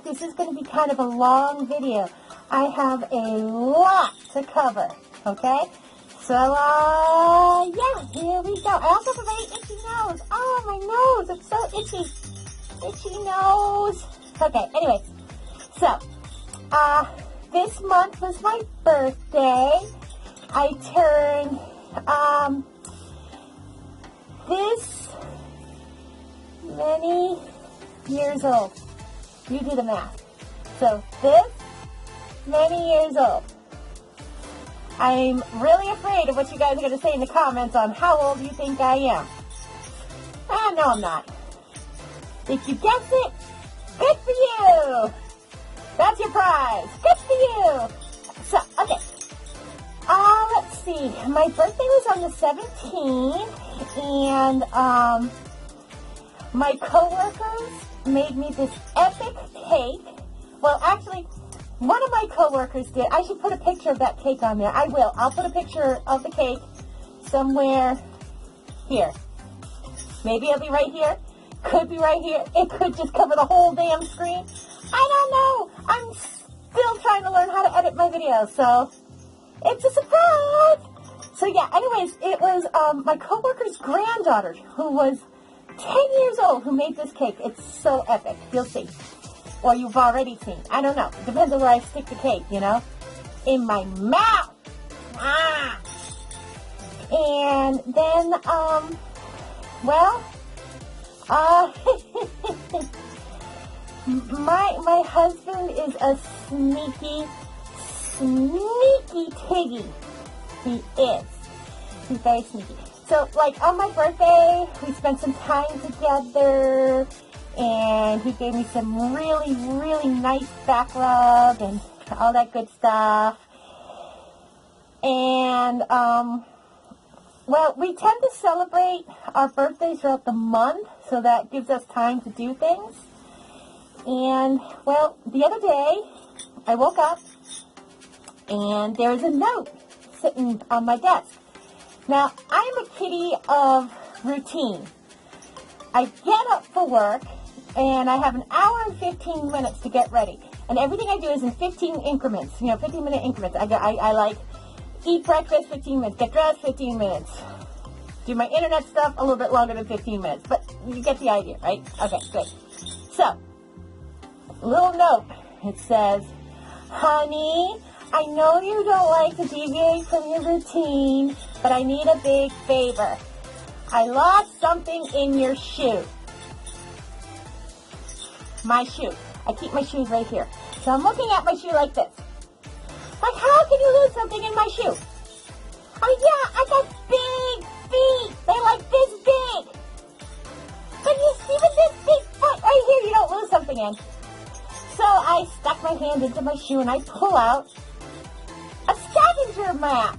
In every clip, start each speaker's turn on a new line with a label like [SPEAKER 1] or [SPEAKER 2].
[SPEAKER 1] this is going to be kind of a long video. I have a lot to cover, okay? So, yeah, here we go. I also have a very itchy nose. Oh, my nose, it's so itchy. Itchy nose. Okay, anyways, so, this month was my birthday. I turned, this many years old. You do the math. So, this many years old. I'm really afraid of what you guys are going to say in the comments on how old you think I am. No, I'm not. If you guess it, good for you. That's your prize. Good for you. So, okay. Let's see. My birthday was on the 17th, and my coworkers made me this epic cake. Well, actually, one of my coworkers did. I should put a picture of that cake on there. I will. I'll put a picture of the cake somewhere here. Maybe it'll be right here. Could be right here. It could just cover the whole damn screen. I don't know. I'm still trying to learn how to edit my videos, so it's a surprise. So yeah, anyways, it was my coworker's granddaughter, who was 10 years old, who made this cake. It's so epic. You'll see. Or you've already seen. I don't know. It depends on where I stick the cake, you know? In my mouth. Ah. And then, well, my husband is a sneaky piggy. He is. He's very sneaky. So, like, on my birthday, we spent some time together, and he gave me some really, really nice back rub and all that good stuff. And, well, we tend to celebrate our birthdays throughout the month, so that gives us time to do things. And, well, the other day, I woke up, and there was a note sitting on my desk. Now, I'm a kitty of routine. I get up for work, and I have an hour and 15 minutes to get ready. And everything I do is in 15 increments, 15-minute increments. I like eat breakfast, 15 minutes, get dressed, 15 minutes. Do my internet stuff, a little bit longer than 15 minutes. But you get the idea, right? Okay, good. So, little note. It says, honey, I know you don't like to deviate from your routine, but I need a big favor. I lost something in your shoe. My shoe. I keep my shoes right here. So I'm looking at my shoe like this. Like, how can you lose something in my shoe? Oh yeah, I got big feet. They're like this big. But you see with this big foot right here, you don't lose something in. So I stuck my hand into my shoe and I pull out a scavenger map.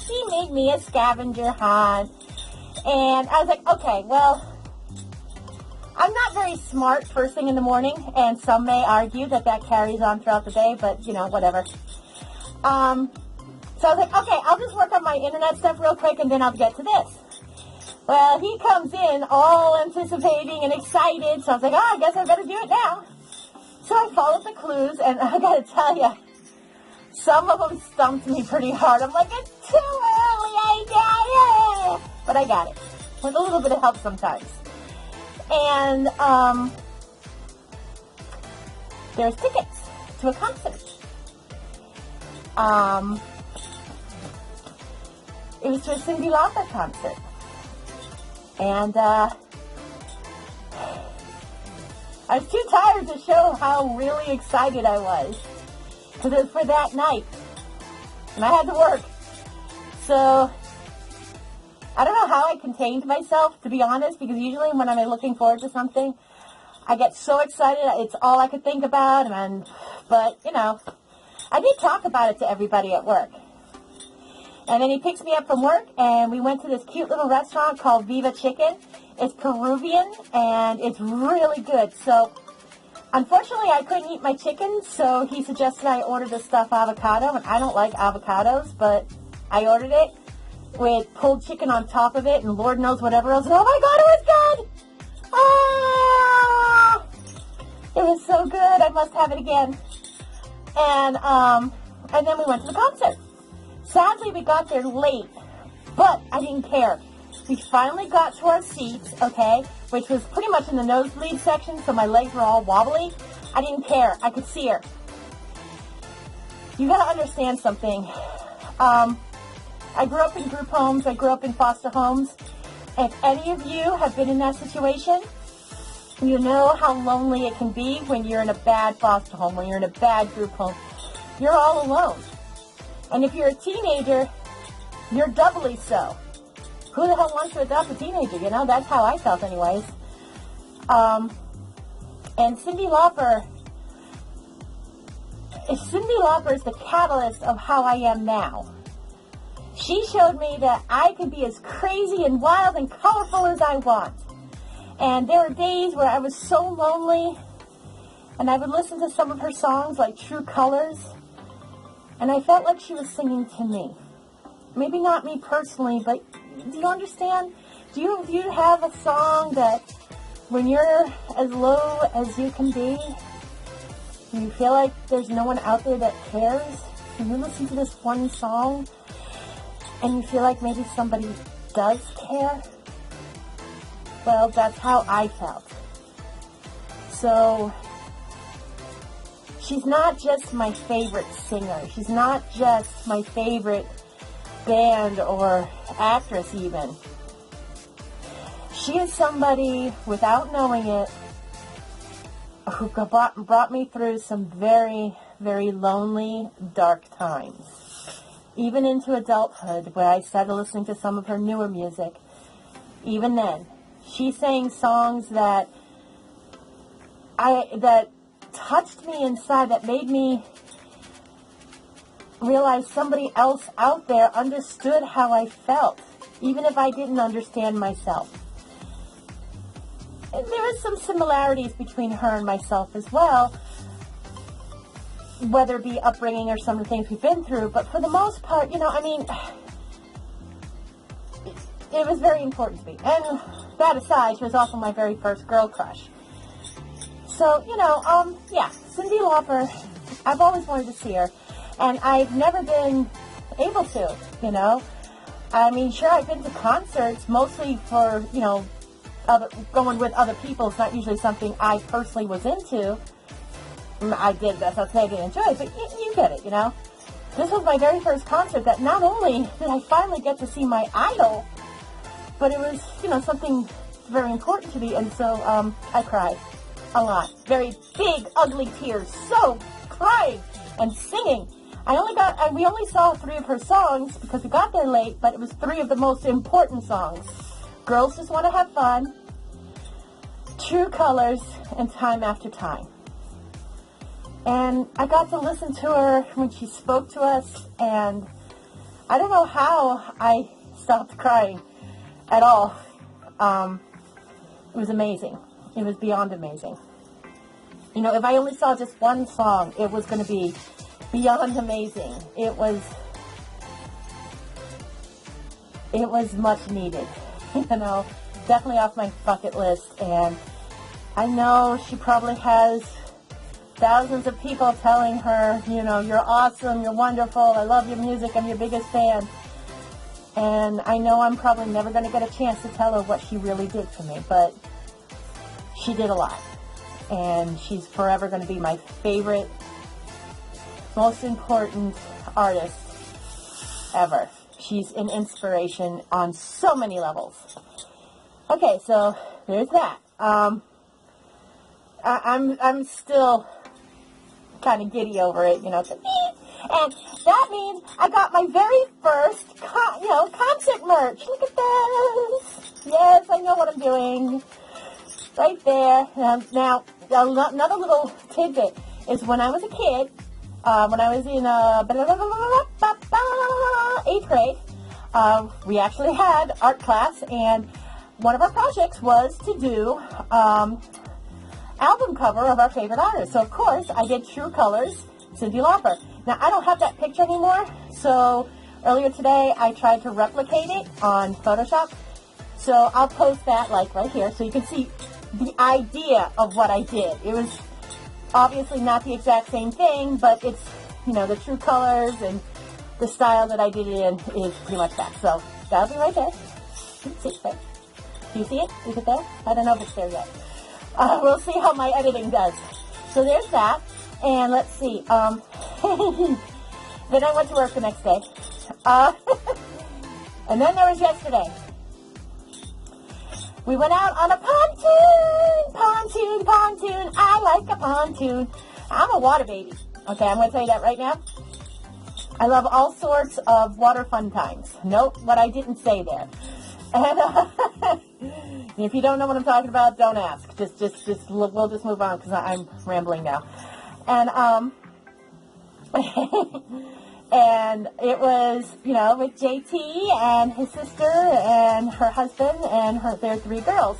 [SPEAKER 1] She made me a scavenger hunt. And I was like, okay, well, I'm not very smart first thing in the morning, and some may argue that that carries on throughout the day, but, whatever. So I was like, okay, I'll just work on my internet stuff real quick, and then I'll get to this. Well, he comes in all anticipating and excited, so I was like, I guess I better do it now. So I followed the clues, and I gotta tell you, some of them stumped me pretty hard. I'm like, it's too early, I got it! But I got it, with a little bit of help sometimes. And, there's tickets to a concert. It was to a Cyndi Lauper concert. And, I was too tired to show how really excited I was. Because it was for that night. And I had to work. So, I don't know how I contained myself, to be honest, because usually when I'm looking forward to something, I get so excited, it's all I could think about, but, I did talk about it to everybody at work. And then he picks me up from work, and we went to this cute little restaurant called Viva Chicken. It's Peruvian, and it's really good. So, unfortunately, I couldn't eat my chicken, so he suggested I order the stuffed avocado, and I don't like avocados, but I ordered it with pulled chicken on top of it, and Lord knows whatever else. And oh my God, it was good! Ah! It was so good. I must have it again. And then we went to the concert. Sadly, we got there late, but I didn't care. We finally got to our seats, okay, which was pretty much in the nosebleed section, so my legs were all wobbly. I didn't care. I could see her. You gotta understand something. I grew up in group homes. I grew up in foster homes. If any of you have been in that situation, you know how lonely it can be when you're in a bad foster home, when you're in a bad group home. You're all alone. And if you're a teenager, you're doubly so. Who the hell wants to adopt a teenager? You know, that's how I felt anyways. And Cyndi Lauper is the catalyst of how I am now. She showed me that I could be as crazy and wild and colorful as I want. And there were days where I was so lonely, and I would listen to some of her songs like True Colors, and I felt like she was singing to me. Maybe not me personally, but do you understand? Do you have a song that when you're as low as you can be, you feel like there's no one out there that cares? And you listen to this one song, and you feel like maybe somebody does care? Well, that's how I felt. So, she's not just my favorite singer. She's not just my favorite band or actress even. She is somebody, without knowing it, who brought me through some very, very lonely, dark times. Even into adulthood, where I started listening to some of her newer music. Even then, she sang songs that touched me inside, that made me realize somebody else out there understood how I felt, even if I didn't understand myself. And there are some similarities between her and myself as well, whether it be upbringing or some of the things we've been through, but for the most part, you know, I mean, it was very important to me. And that aside, she was also my very first girl crush. So, you know, yeah, Cyndi Lauper, I've always wanted to see her, and I've never been able to, you know. I mean, sure, I've been to concerts, mostly for, you know, going with other people. It's not usually something I personally was into. I did, that's not saying I didn't enjoy it, but you get it, you know. This was my very first concert that not only did I finally get to see my idol, but it was, you know, something very important to me, and so I cried a lot. Very big, ugly tears. So, crying and singing. We only saw 3 of her songs because we got there late, but it was 3 of the most important songs. Girls Just Want to Have Fun, True Colors, and Time After Time. And I got to listen to her when she spoke to us, and I don't know how I stopped crying at all. It was amazing. It was beyond amazing. You know, if I only saw just one song, it was going to be beyond amazing. It was much needed. You know, definitely off my bucket list. And I know she probably has thousands of people telling her, you know, you're awesome, you're wonderful, I love your music, I'm your biggest fan. And I know I'm probably never going to get a chance to tell her what she really did for me, but she did a lot. And she's forever going to be my favorite, most important artist ever. She's an inspiration on so many levels. Okay, so there's that. I'm still kind of giddy over it, you know. And that means I got my very first, concert merch. Look at this. Yes, I know what I'm doing. Right there. Now, another little tidbit is when I was a kid, when I was in 8th grade, we actually had art class, and one of our projects was to do album cover of our favorite artists. So, of course, I did True Colors, Cyndi Lauper. Now, I don't have that picture anymore, so earlier today I tried to replicate it on Photoshop. So I'll post that, like, right here, so you can see the idea of what I did. It was Obviously not the exact same thing, but it's, you know, the true colors and the style that I did it in is pretty much that. So that'll be right there. See, right? Do you see it? Is it there? I don't know if it's there yet. We'll see how my editing does. So there's that. And let's see. Then I went to work the next day. And then there was yesterday. We went out on a pontoon. I like a pontoon. I'm a water baby. Okay, I'm going to tell you that right now. I love all sorts of water fun times. Note what I didn't say there. And if you don't know what I'm talking about, don't ask. We'll just move on because I'm rambling now. And and it was, you know, with JT and his sister and her husband and their 3 girls.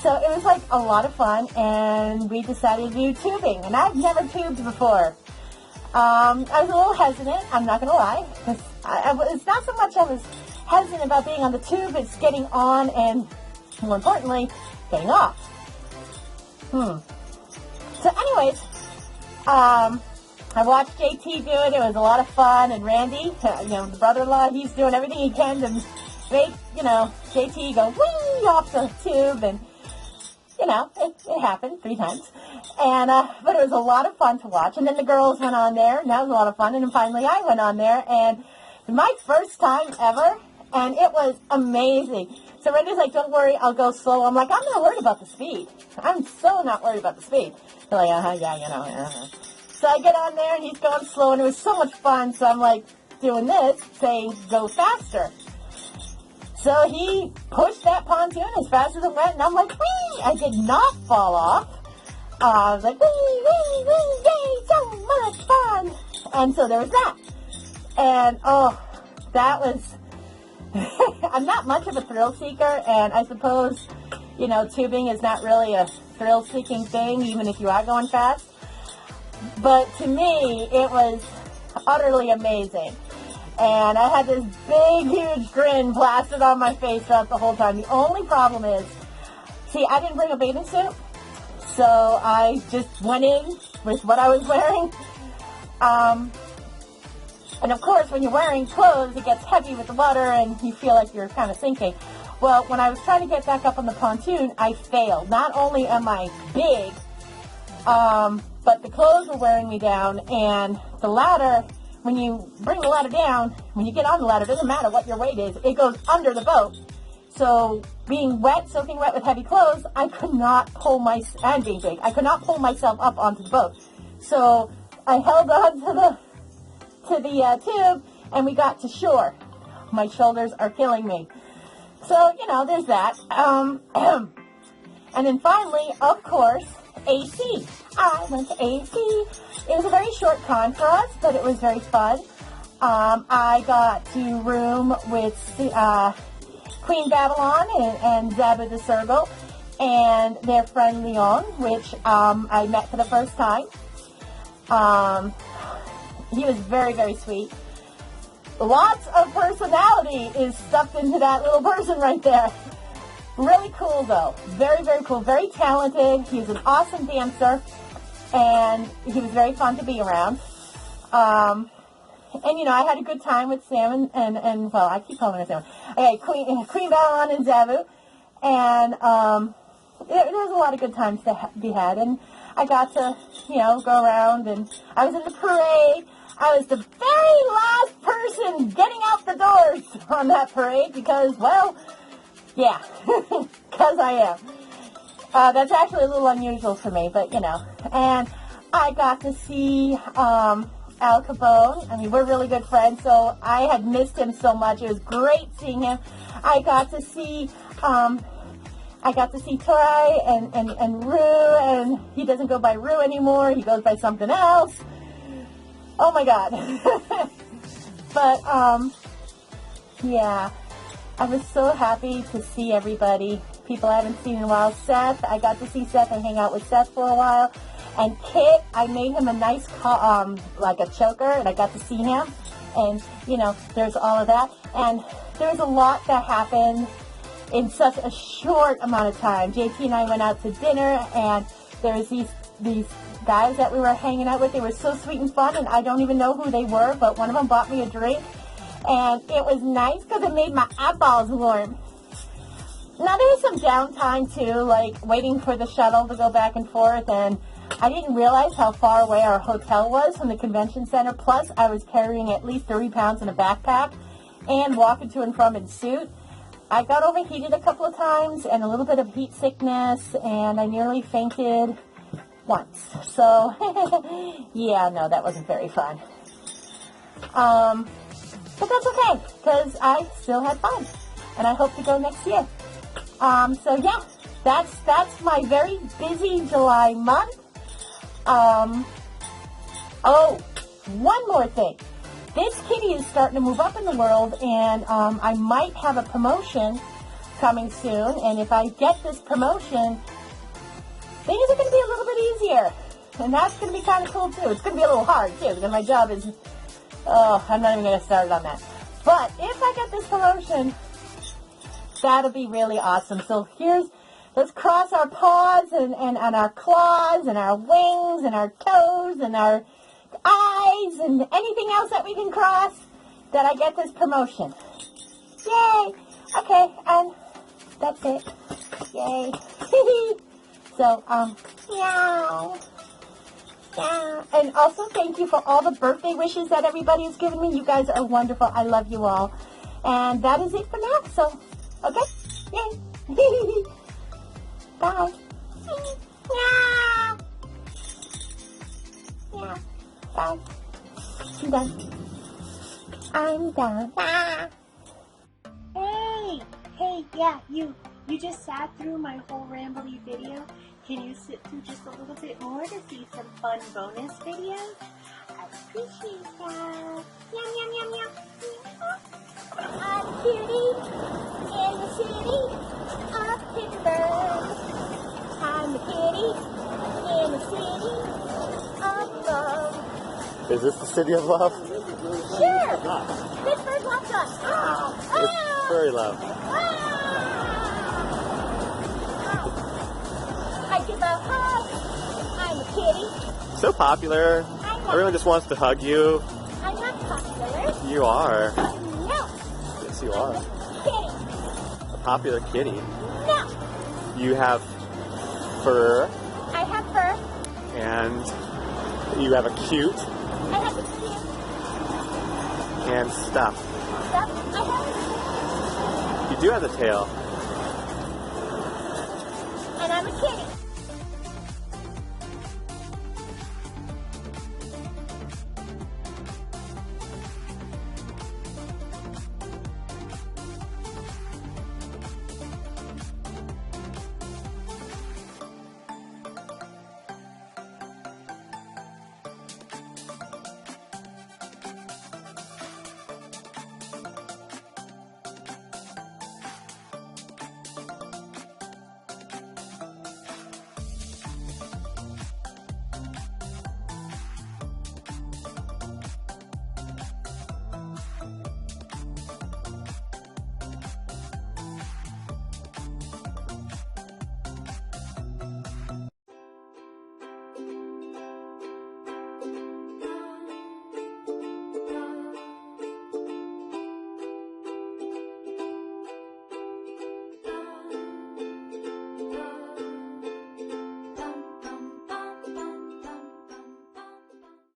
[SPEAKER 1] So it was like a lot of fun, and we decided to do tubing. And I've never tubed before. I was a little hesitant, I'm not going to lie. It's not so much I was hesitant about being on the tube, it's getting on and, more importantly, getting off. So anyways, I watched JT do it. It was a lot of fun. And Randy, you know, the brother-in-law, he's doing everything he can to make, you know, JT go whee off the tube. And, you know, it happened 3 times. And, but it was a lot of fun to watch. And then the girls went on there, and that was a lot of fun. And then finally I went on there, and my first time ever, and it was amazing. So Randy's like, don't worry, I'll go slow. I'm like, I'm not worried about the speed. I'm so not worried about the speed. They're like, yeah, you know, So I get on there, and he's going slow, and it was so much fun. So I'm like doing this, saying, go faster. So he pushed that pontoon as fast as it went, and I'm like, whee! I did not fall off. I was like, whee, yay, so much fun. And so there was that. And, oh, that was, I'm not much of a thrill seeker, and I suppose, you know, tubing is not really a thrill-seeking thing, even if you are going fast. But to me, it was utterly amazing. And I had this big, huge grin plastered on my face throughout the whole time. The only problem is, see, I didn't bring a bathing suit, so I just went in with what I was wearing. And of course, when you're wearing clothes, it gets heavy with the water and you feel like you're kind of sinking. Well, when I was trying to get back up on the pontoon, I failed. Not only am I big, but the clothes were wearing me down, and the ladder, when you bring the ladder down, when you get on the ladder, it doesn't matter what your weight is, it goes under the boat. So being wet, soaking wet with heavy clothes, I could not pull and being big, I could not pull myself up onto the boat. So I held on to the tube, and we got to shore. My shoulders are killing me. So, you know, there's that. And then finally, of course, AC. I went to AC. It was a very short con for us, but it was very fun. I got to room with Queen Babylon and Zabu the Sergal and their friend Leon, which I met for the first time. He was very, very sweet. Lots of personality is stuffed into that little person right there. Really cool, though. Very, very cool. Very talented. He's an awesome dancer, and he was very fun to be around. And, you know, I had a good time with Sam and well, I keep calling her Sam. Okay, Queen Babylon and Zabu. And there was a lot of good times to be had. And I got to, you know, go around, and I was in the parade. I was the very last person getting out the doors on that parade because, well, yeah, because I am. That's actually a little unusual for me, but, you know. And I got to see Al Capone. I mean, we're really good friends, so I had missed him so much. It was great seeing him. I got to see Tori and Rue, and he doesn't go by Rue anymore. He goes by something else. Oh, my God. But, yeah. I was so happy to see everybody. People I haven't seen in a while. Seth, I got to see Seth and hang out with Seth for a while. And Kit, I made him a nice, like a choker, and I got to see him. And, you know, there's all of that. And there was a lot that happened in such a short amount of time. JT and I went out to dinner, and there was these guys that we were hanging out with. They were so sweet and fun, and I don't even know who they were, but one of them bought me a drink, and it was nice because it made my eyeballs warm. Now, there was some downtime, too, like waiting for the shuttle to go back and forth, and I didn't realize how far away our hotel was from the convention center. Plus, I was carrying at least 30 pounds in a backpack and walking to and from in suit. I got overheated a couple of times and a little bit of heat sickness, and I nearly fainted once. So, yeah, no, that wasn't very fun. But that's okay, because I still had fun, and I hope to go next year. So yeah, that's my very busy July month. Oh, one more thing. This kitty is starting to move up in the world, and I might have a promotion coming soon. And if I get this promotion, things are going to be a little bit easier. And that's going to be kind of cool, too. It's going to be a little hard, too, because my job is, I'm not even going to start on that. But if I get this promotion, that'll be really awesome. So let's cross our paws and our claws and our wings and our toes and our eyes and anything else that we can cross that I get this promotion. Yay! Okay, and that's it. Yay. So, meow. Yeah. And also thank you for all the birthday wishes that everybody has given me. You guys are wonderful. I love you all. And that is it for now. So, okay. Yay. Bye. Yeah. Yeah. Bye. I'm done. I'm done. Ah.
[SPEAKER 2] Hey, yeah, you just sat through my whole rambly video. Can you sit through just a little bit more to see some fun bonus videos? I appreciate that. Yum, yum, yum, yum. I'm a cutie in the city of Pittsburgh. I'm a kitty in the city of love.
[SPEAKER 3] Is this the city of love?
[SPEAKER 1] Sure. Pittsburgh loves us.
[SPEAKER 3] It's very loud.
[SPEAKER 1] I give a hug. I'm a kitty.
[SPEAKER 3] So popular. Everyone just wants to hug you.
[SPEAKER 1] I'm not popular.
[SPEAKER 3] You are.
[SPEAKER 1] No.
[SPEAKER 3] Yes, you are.
[SPEAKER 1] Kitty.
[SPEAKER 3] A popular kitty.
[SPEAKER 1] No.
[SPEAKER 3] You have fur.
[SPEAKER 1] I have fur.
[SPEAKER 3] And you have a cute.
[SPEAKER 1] I have a cute
[SPEAKER 3] And stuff.
[SPEAKER 1] stuff. I have
[SPEAKER 3] You do have a tail.
[SPEAKER 1] and I'm a kitty.